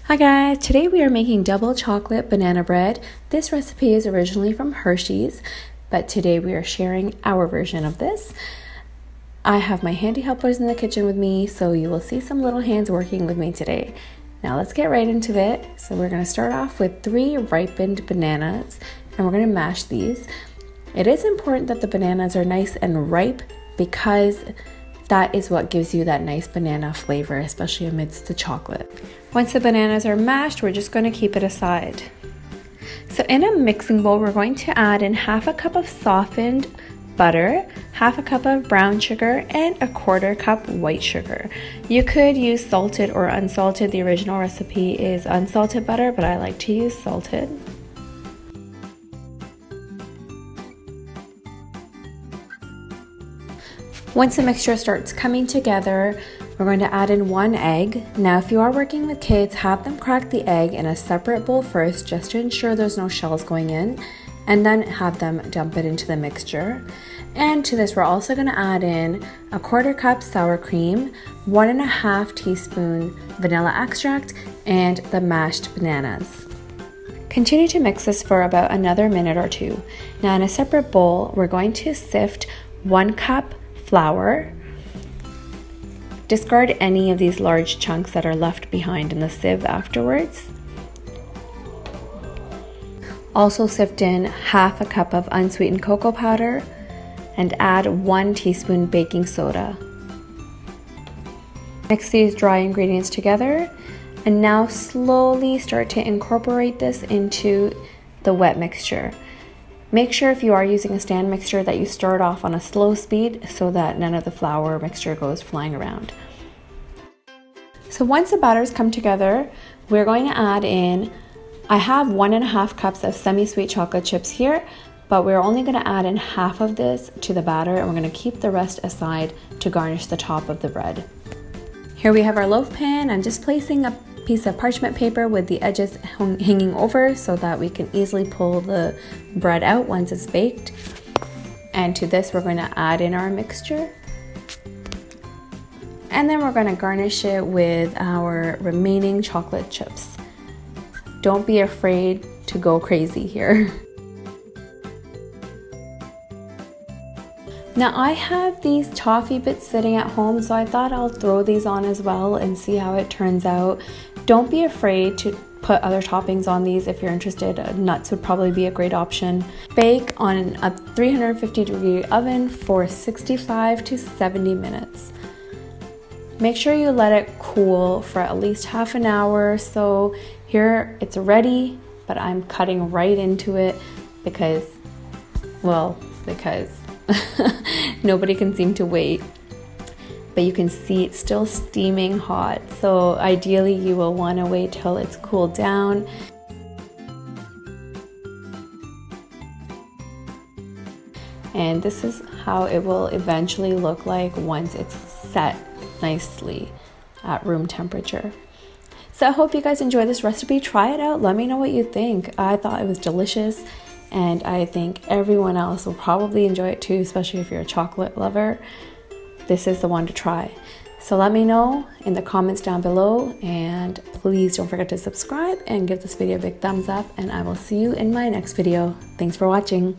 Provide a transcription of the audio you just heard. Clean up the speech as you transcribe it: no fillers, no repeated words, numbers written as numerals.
Hi guys, today we are making double chocolate banana bread. This recipe is originally from Hershey's, but today we are sharing our version of this. I have my handy helpers in the kitchen with me, so you will see some little hands working with me today. Now let's get right into it. So we're going to start off with 3 ripened bananas, and we're going to mash these. It is important that the bananas are nice and ripe because that is what gives you that nice banana flavor, especially amidst the chocolate. Once the bananas are mashed, we're just going to keep it aside. So in a mixing bowl, we're going to add in half a cup of softened butter, half a cup of brown sugar, and a 1/4 cup white sugar. You could use salted or unsalted. The original recipe is unsalted butter, but I like to use salted. Once the mixture starts coming together, we're going to add in 1 egg. Now, if you are working with kids, have them crack the egg in a separate bowl first, just to ensure there's no shells going in, and then have them dump it into the mixture. And to this, we're also going to add in a 1/4 cup sour cream, 1½ teaspoon vanilla extract, and the mashed bananas. Continue to mix this for about another minute or 2. Now, in a separate bowl, we're going to sift 1 cup flour. Discard any of these large chunks that are left behind in the sieve afterwards. Also sift in half a cup of unsweetened cocoa powder and add 1 teaspoon baking soda. Mix these dry ingredients together and now slowly start to incorporate this into the wet mixture. Make sure if you are using a stand mixer that you start off on a slow speed so that none of the flour mixture goes flying around. So once the batters come together, we're going to add in, I have 1½ cups of semi-sweet chocolate chips here, but we're only going to add in half of this to the batter, and we're going to keep the rest aside to garnish the top of the bread. Here we have our loaf pan. I'm just placing a piece of parchment paper with the edges hanging over so that we can easily pull the bread out once it's baked. And to this, we're going to add in our mixture. And then we're going to garnish it with our remaining chocolate chips. Don't be afraid to go crazy here. Now I have these toffee bits sitting at home, so I thought I'll throw these on as well and see how it turns out. Don't be afraid to put other toppings on these if you're interested. Nuts would probably be a great option. Bake on a 350-degree oven for 65 to 70 minutes. Make sure you let it cool for at least ½ an hour. So here it's ready, but I'm cutting right into it because nobody can seem to wait. But you can see it's still steaming hot. So ideally you will want to wait till it's cooled down. And this is how it will eventually look like once it's set nicely at room temperature. So I hope you guys enjoy this recipe. Try it out. Let me know what you think. I thought it was delicious, and I think everyone else will probably enjoy it too, especially if you're a chocolate lover. This is the one to try. So let me know in the comments down below, and please don't forget to subscribe and give this video a big thumbs up, and I will see you in my next video. Thanks for watching.